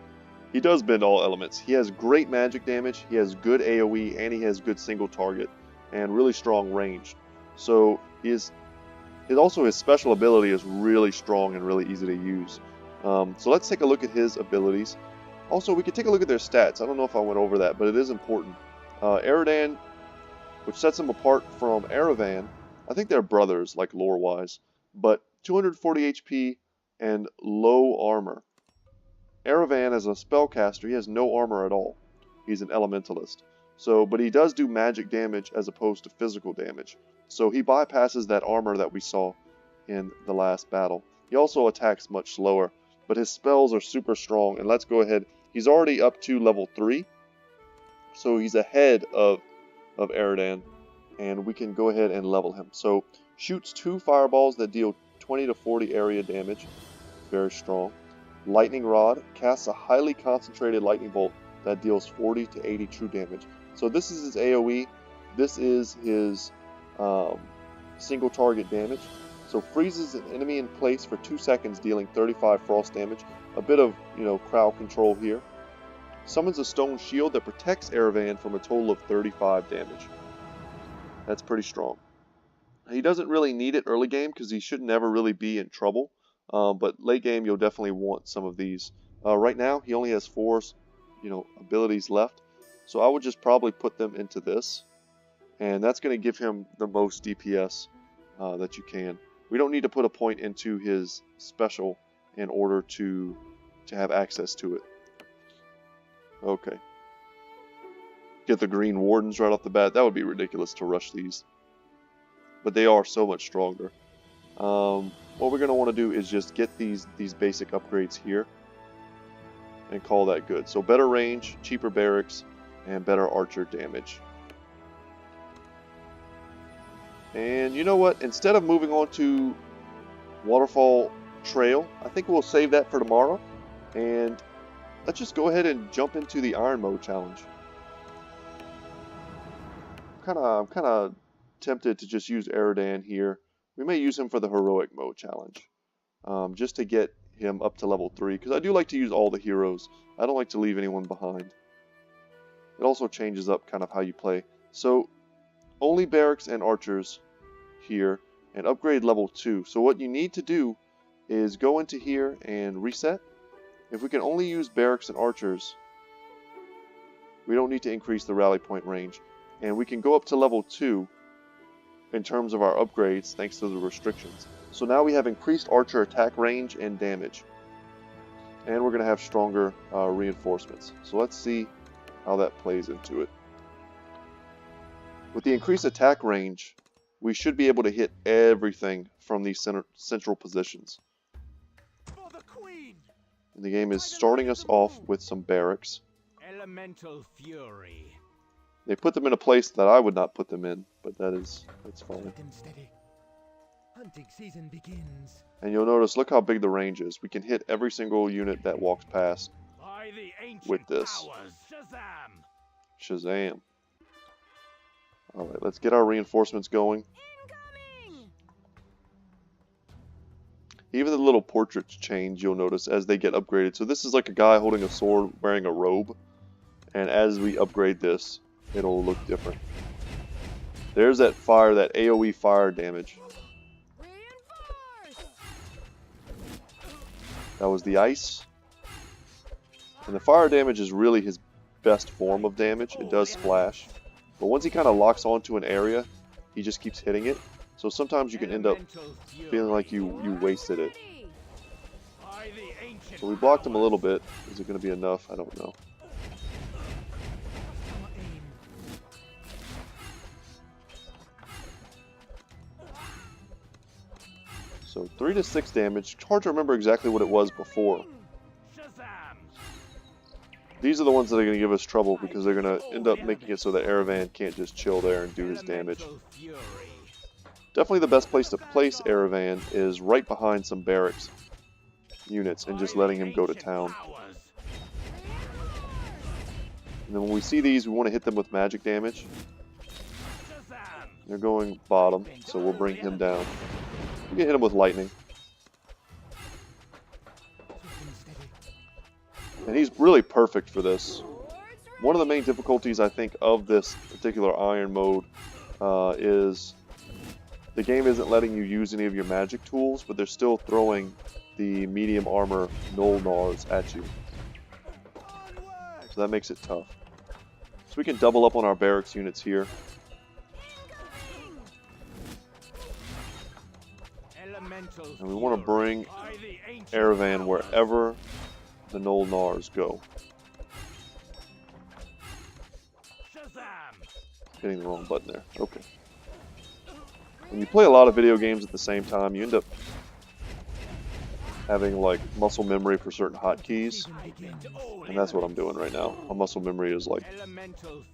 he does bend all elements. He has great magic damage, he has good AoE, and he has good single target, and really strong range. So his special ability is really strong and really easy to use. So let's take a look at his abilities. Also, we could take a look at their stats. I don't know if I went over that, but it is important. Aradan, which sets him apart from Aravan, I think they're brothers, like lore-wise, but 240 HP and low armor. Aravan, as a spellcaster, he has no armor at all. He's an elementalist. But he does do magic damage as opposed to physical damage. So he bypasses that armor that we saw in the last battle. He also attacks much slower, but his spells are super strong. And let's go ahead. He's already up to level 3, so he's ahead of Aradan, and we can go ahead and level him. So shoots 2 fireballs that deal 20 to 40 area damage. Very strong. Lightning Rod casts a highly concentrated lightning bolt that deals 40 to 80 true damage. So this is his AoE. This is his single target damage. So freezes an enemy in place for 2 seconds, dealing 35 frost damage. A bit of, crowd control here. Summons a stone shield that protects Aravan from a total of 35 damage. That's pretty strong. He doesn't really need it early game because he should never really be in trouble. But late game, you'll definitely want some of these. Right now, he only has 4, abilities left. So I would just probably put them into this. And that's going to give him the most DPS that you can. We don't need to put a point into his special in order to have access to it. Okay. Get the green wardens right off the bat. That would be ridiculous to rush these. But they are so much stronger. What we're going to want to do is just get these basic upgrades here and call that good. So better range, cheaper barracks, and better archer damage. And you know what? Instead of moving on to Waterfall Trail, I think we'll save that for tomorrow. And let's just go ahead and jump into the Iron Mode challenge. I'm kind of tempted to just use Aradan here. We may use him for the Heroic Mode challenge, just to get him up to level 3, because I do like to use all the heroes. I don't like to leave anyone behind. It also changes up kind of how you play. So only barracks and archers here, and upgrade level 2. So what you need to do is go into here and reset. If we can only use barracks and archers, we don't need to increase the rally point range. And we can go up to level 2 in terms of our upgrades thanks to the restrictions. So now we have increased archer attack range and damage. And we're going to have stronger reinforcements. So let's see how that plays into it. With the increased attack range, we should be able to hit everything from these central positions. For the Queen! And the game is starting us off with some barracks. Elemental Fury. They put them in a place that I would not put them in, but that's fine. Steady. Hunting season begins. And you'll notice, look how big the range is. We can hit every single unit that walks past By the ancient with this. powers, Shazam! Shazam. Alright, let's get our reinforcements going. Incoming! Even the little portraits change, you'll notice, as they get upgraded. So this is like a guy holding a sword wearing a robe. And as we upgrade this, it'll look different. There's that fire, that AoE fire damage. Reinforce! That was the ice. And the fire damage is really his best form of damage. It does splash. But once he kind of locks onto an area, he just keeps hitting it. So sometimes you can end up feeling like you wasted it. By the ancient So we blocked him a little bit. Is it going to be enough? I don't know. So 3 to 6 damage. It's hard to remember exactly what it was before. Shazam! These are the ones that are going to give us trouble because they're going to end up making it so that Erevan can't just chill there and do his damage. Elemental fury. Definitely the best place to place Erevan is right behind some barracks units and just letting him go to town. And then when we see these, we want to hit them with magic damage. They're going bottom, so we'll bring him down. We can hit him with lightning. And he's really perfect for this. One of the main difficulties, I think, of this particular Iron mode is the game isn't letting you use any of your magic tools, but they're still throwing the medium armor Nolnars at you. So that makes it tough. So we can double up on our barracks units here. And we want to bring Erevan wherever the Nolnars go. Hitting the wrong button there. Okay. When you play a lot of video games at the same time, you end up having like muscle memory for certain hotkeys. And that's what I'm doing right now. My muscle memory is like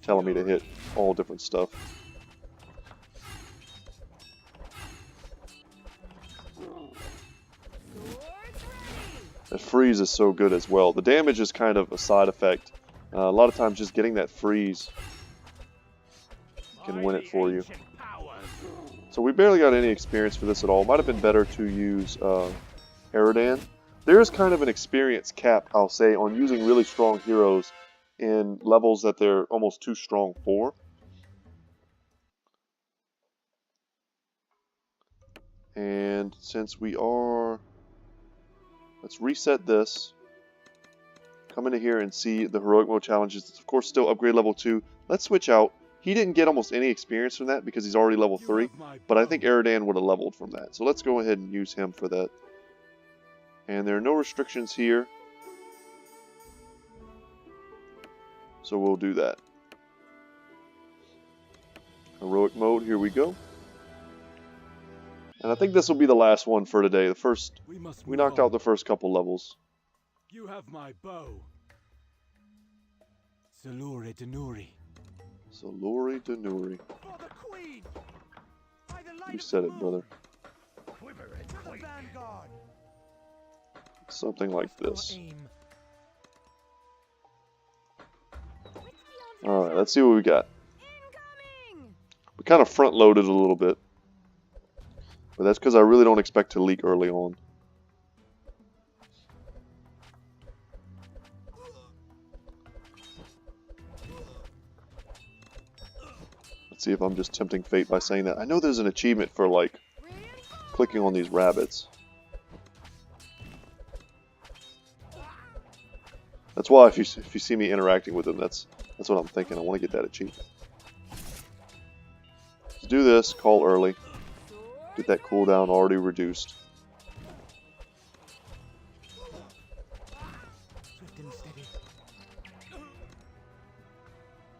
telling me to hit all different stuff. That freeze is so good as well. The damage is kind of a side effect. A lot of times just getting that freeze can win it for you. So we barely got any experience for this at all. Might have been better to use Aradan. There is kind of an experience cap, I'll say, on using really strong heroes in levels that they're almost too strong for. And since we are... Let's reset this. Come into here and see the heroic mode challenges. It's of course still upgrade level 2. Let's switch out. He didn't get almost any experience from that because he's already level 3. But I think Aradan would have leveled from that. So let's go ahead and use him for that. And there are no restrictions here. So we'll do that. Heroic mode, here we go. And I think this will be the last one for today. The first, we knocked out the first couple levels. You have my bow. Salure Denuri. Salure Denuri. You said it, brother. Something like this. Alright, let's see what we got. We kind of front loaded a little bit. But that's because I really don't expect to leak early on. Let's see if I'm just tempting fate by saying that. I know there's an achievement for, like, clicking on these rabbits. That's why if you see me interacting with them, that's what I'm thinking. I want to get that achievement. Let's do this, call early. Get that cooldown already reduced.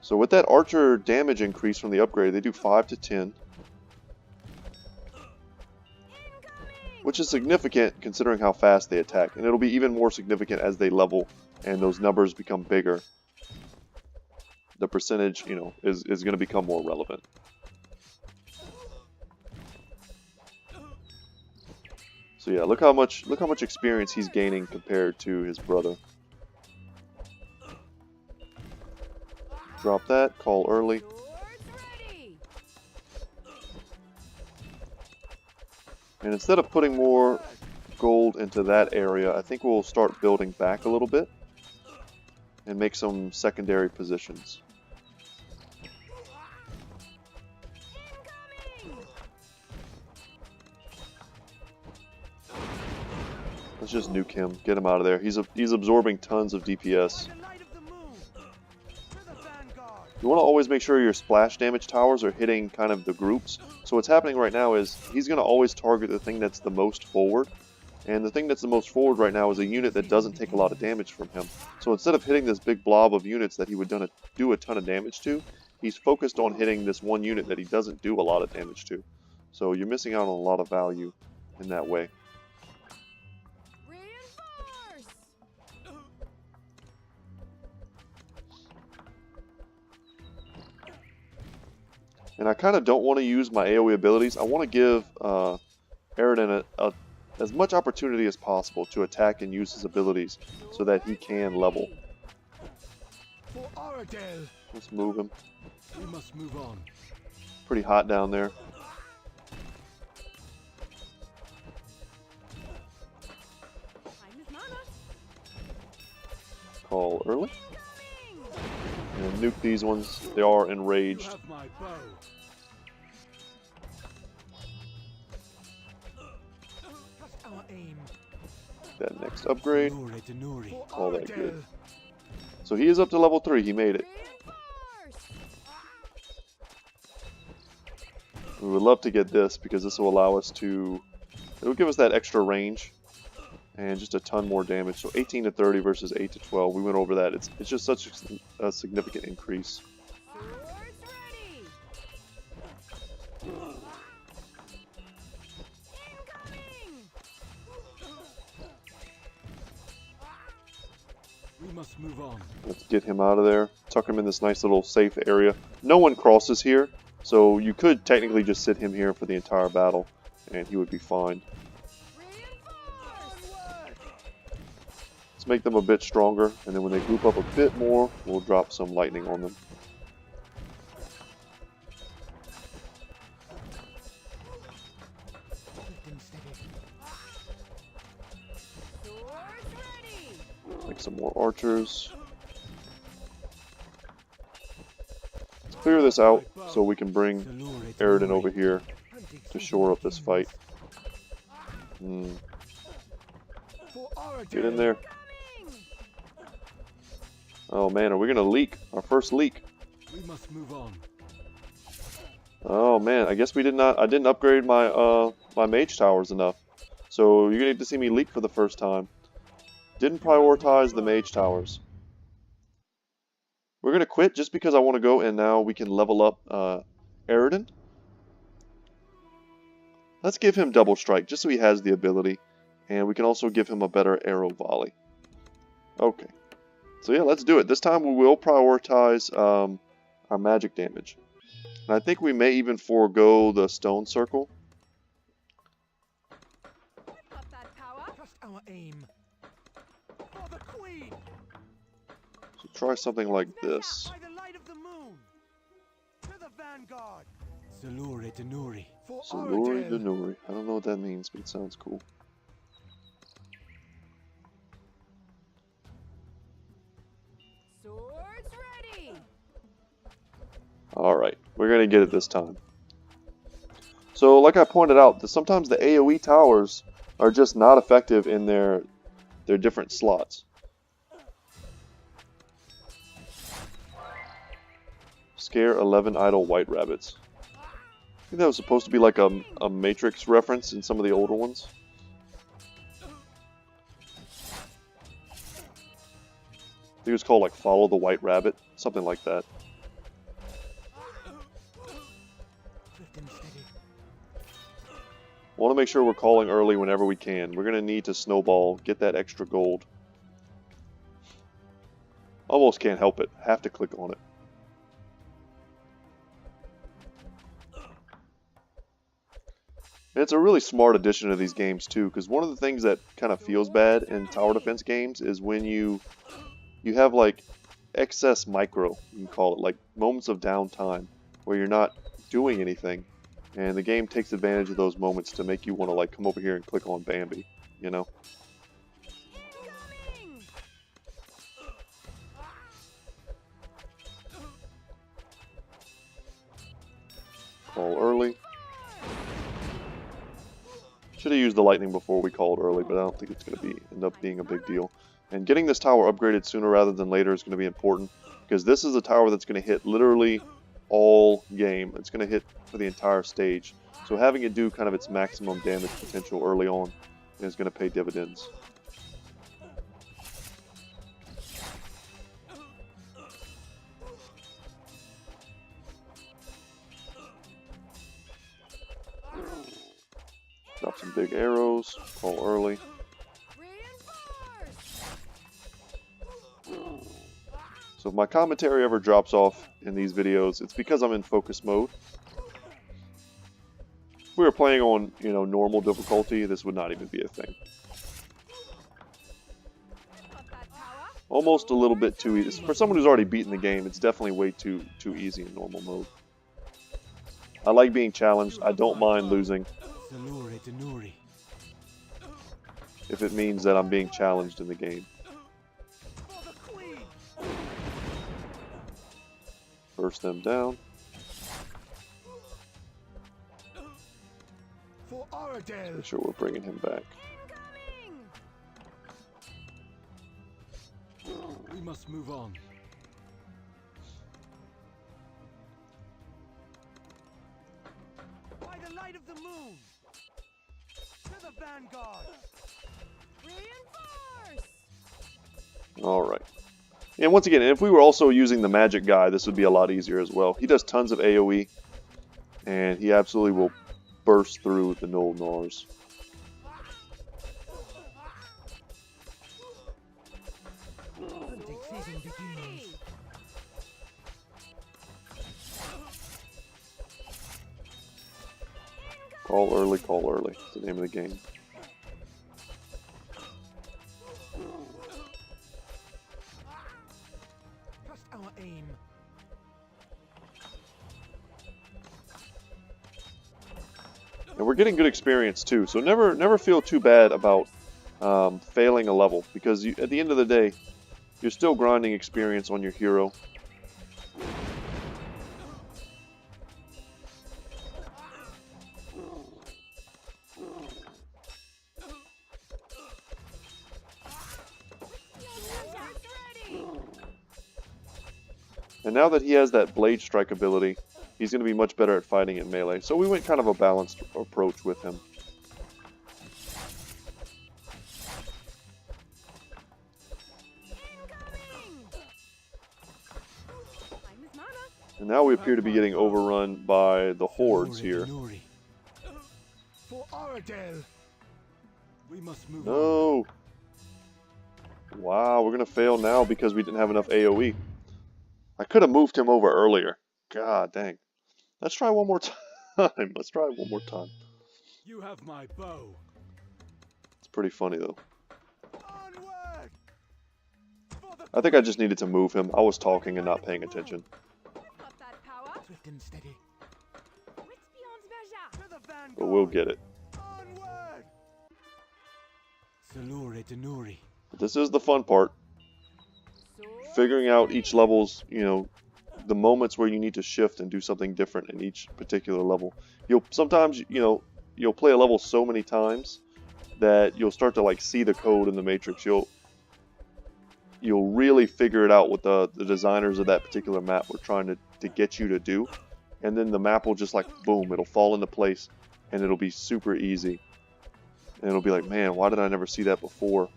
So with that archer damage increase from the upgrade, they do 5 to 10. Which is significant considering how fast they attack. And it'll be even more significant as they level and those numbers become bigger. The percentage, you know, is going to become more relevant. So yeah, look how much experience he's gaining compared to his brother. Drop that, call early. And instead of putting more gold into that area, I think we'll start building back a little bit and make some secondary positions. Let's just nuke him, get him out of there. He's absorbing tons of DPS. You want to always make sure your splash damage towers are hitting kind of the groups. So what's happening right now is he's going to always target the thing that's the most forward. And the thing that's the most forward right now is a unit that doesn't take a lot of damage from him. So instead of hitting this big blob of units that he would do a ton of damage to, he's focused on hitting this one unit that he doesn't do a lot of damage to. So you're missing out on a lot of value in that way. And I kind of don't want to use my AoE abilities. I want to give Aroden as much opportunity as possible to attack and use his abilities so that he can level. For Aradel. Let's move him. We must move on. Pretty hot down there. Time is mana. Call early. And nuke these ones. They are You enraged. have my bow. Trust our aim. That next upgrade. Tenore tenore. For All that Aradel. good. So he is up to level 3. He made it. Reinforce. We would love to get this because this will allow us to... It will give us that extra range. And just a ton more damage. So 18 to 30 versus 8 to 12. We went over that. It's just such a significant increase. Swords ready. Incoming. We must move on. Let's get him out of there. Tuck him in this nice little safe area. No one crosses here. So you could technically just sit him here for the entire battle. And he would be fine. Reinforce. Let's make them a bit stronger. And then when they group up a bit more, we'll drop some lightning on them. Swift and steady. Swords ready. Make some more archers. Let's clear this out so we can bring Tenore Aroden tenore. over here Hunting to season shore up this fight. begins. For Aradel. Get in there. Coming. Oh man, are we gonna leak? Our first leak. We must move on. Oh man, I guess I didn't upgrade my my mage towers enough. So you're gonna get to see me leak for the first time. Didn't prioritize the mage towers. We're gonna quit just because I want to go and now we can level up Aroden. Let's give him double strike just so he has the ability. And we can also give him a better arrow volley. Okay. So yeah, let's do it. This time we will prioritize our magic damage. And I think we may even forego the stone circle. Up that power. Trust our aim. For the queen. So try something like this. By the light of the moon. To the vanguard. Tenore tenore. For Saluri Aradel. Denuri. I don't know what that means, but it sounds cool. Swords ready. Alright, we're going to get it this time. So, like I pointed out, sometimes the AoE towers are just not effective in their different slots. Scare 11 idle white rabbits. I think that was supposed to be like a Matrix reference in some of the older ones. I think it was called like Follow the White Rabbit, something like that. Swift and steady. Want to make sure we're calling early whenever we can. We're going to need to snowball, get that extra gold. Almost can't help it. Have to click on it. And it's a really smart addition to these games too, because one of the things that kind of feels bad in tower defense games is when you have like excess micro, you can call it, like moments of downtime where you're not doing anything, and the game takes advantage of those moments to make you want to like come over here and click on Bambi, you know? Incoming. Call early. Should have used the lightning before we called early, but I don't think it's going to end up being a big deal. And getting this tower upgraded sooner rather than later is going to be important, because this is a tower that's going to hit literally all game. It's going to hit for the entire stage. So having it do kind of its maximum damage potential early on is going to pay dividends. Drop some big arrows, call early. Reinforce. So So if my commentary ever drops off in these videos, it's because I'm in focus mode. If we were playing on, normal difficulty, this would not even be a thing. Up that power. Almost a little bit too easy. For someone who's already beaten the game, it's definitely way too easy in normal mode. I like being challenged. I don't mind losing Salure Denuri. if it means that I'm being challenged in the game. For the queen. Burst them down. For Aradel. Make sure we're bringing him back. Incoming. We must move on. By the light of the moon. To the vanguard. Reinforce. Alright. And once again, if we were also using the magic guy, this would be a lot easier as well. He does tons of AoE, and he absolutely will burst through the Null Nars. Hunting season begins. Ready. Call early, call early. It's the name of the game. Trust our aim. And we're getting good experience too, so never feel too bad about failing a level, because at the end of the day, you're still grinding experience on your hero. Swords ready. And now that he has that Blade Strike ability, he's going to be much better at fighting in melee. So we went kind of a balanced approach with him. Incoming. I'm his mana. And now we appear to be getting overrun by the hordes Salure here. Denuri. For Aradel. We must move on. No! Wow, we're going to fail now because we didn't have enough AoE. I could have moved him over earlier. God dang. Let's try one more time. Let's try one more time. You have my bow. It's pretty funny though. Onward. For the I think I just needed to move him. I was talking and not paying attention. Up that power. swift and steady. Wits beyond measure. To the vanguard. But we'll get it. Onward. Salure Denuri. But this is the fun part. Swords Figuring out each ready. level's, the moments where you need to shift and do something different in each particular level. You'll sometimes, you'll play a level so many times that you'll start to like see the code in the matrix. You'll really figure it out what the designers of that particular map were trying to get you to do. And then the map will just like, boom, it'll fall into place and it'll be super easy. And it'll be like, man, why did I never see that before?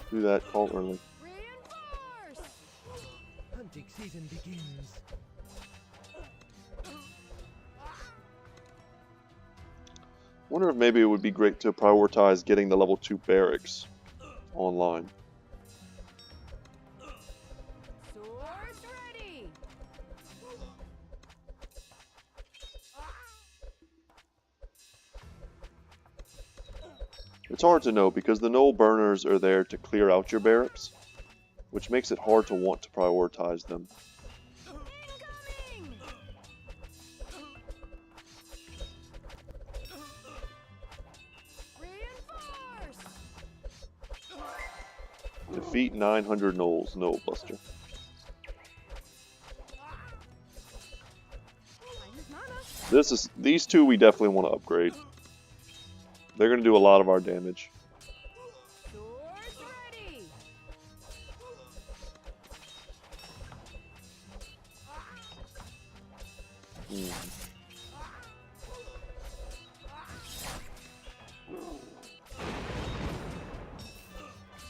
Do that, call early. Reinforce. Hunting season begins. Wonder if maybe it would be great to prioritize getting the level 2 barracks online. Swords ready. It's hard to know because the Null Burners are there to clear out your barracks, which makes it hard to want to prioritize them. Incoming. Reinforce. Defeat 900 Nulls, Null Buster. I'm his mana. These two we definitely want to upgrade. They're going to do a lot of our damage. Swords ready.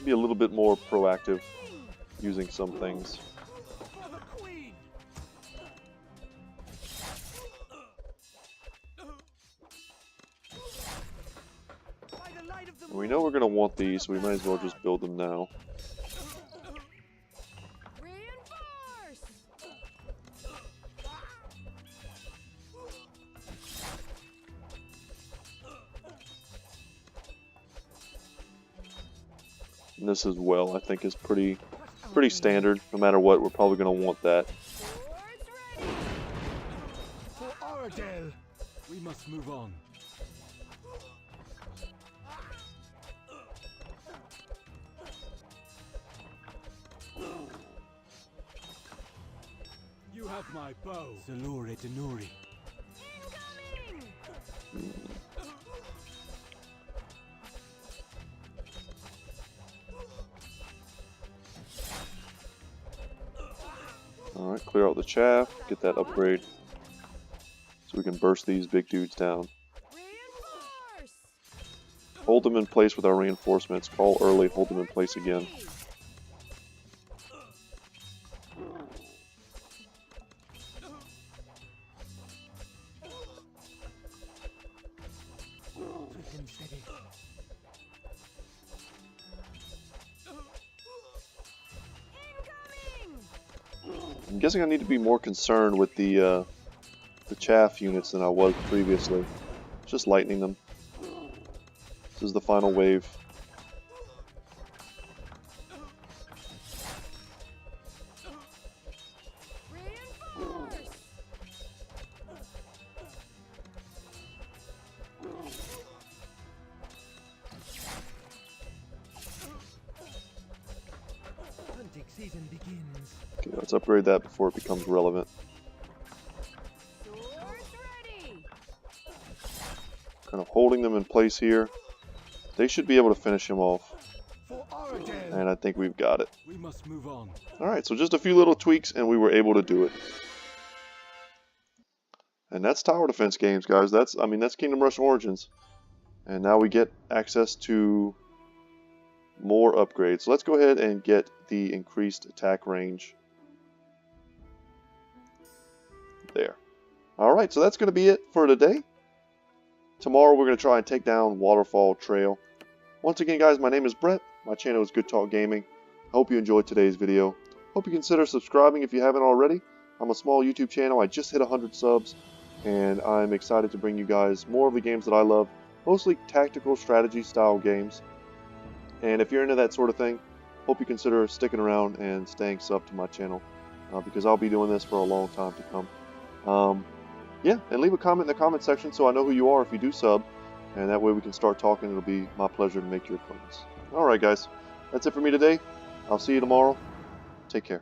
Be a little bit more proactive using some things. For the queen. By the light of the And we know we're going to want these, so we might as well just build them now. Reinforce. And this as well, I think, is pretty standard. No matter what, we're probably going to want that. Swords ready. For Aradel. We must move on. You have my bow. Zalure Denuri. Incoming. Alright, clear out the chaff, get that upgrade. So we can burst these big dudes down. Reinforce. Hold them in place with our reinforcements. Call early, hold them in place again. Keep him steady. Incoming. I'm guessing I need to be more concerned with the chaff units than I was previously. Just lightning them. This is the final wave. Reinforce. Hunting season begins. Okay, let's upgrade that before it becomes relevant. Swords ready. Kind of holding them in place here. They should be able to finish him off. For Aradel. And I think we've got it. We must move on. Alright, so just a few little tweaks and we were able to do it. And that's Tower Defense Games, guys. That's Kingdom Rush Origins. And now we get access to more upgrades. So let's go ahead and get the increased attack range. There. Alright, so that's going to be it for today. Tomorrow we're going to try and take down Waterfall Trail. Once again, guys, my name is Brett. My channel is Good Talk Gaming. I hope you enjoyed today's video. Hope you consider subscribing if you haven't already. I'm a small YouTube channel. I just hit 100 subs. And I'm excited to bring you guys more of the games that I love. Mostly tactical strategy style games. And if you're into that sort of thing, hope you consider sticking around and staying sub to my channel. Because I'll be doing this for a long time to come. Yeah, and leave a comment in the comment section so I know who you are if you do sub. And that way we can start talking. It'll be my pleasure to make your acquaintance. Alright guys, that's it for me today. I'll see you tomorrow. Take care.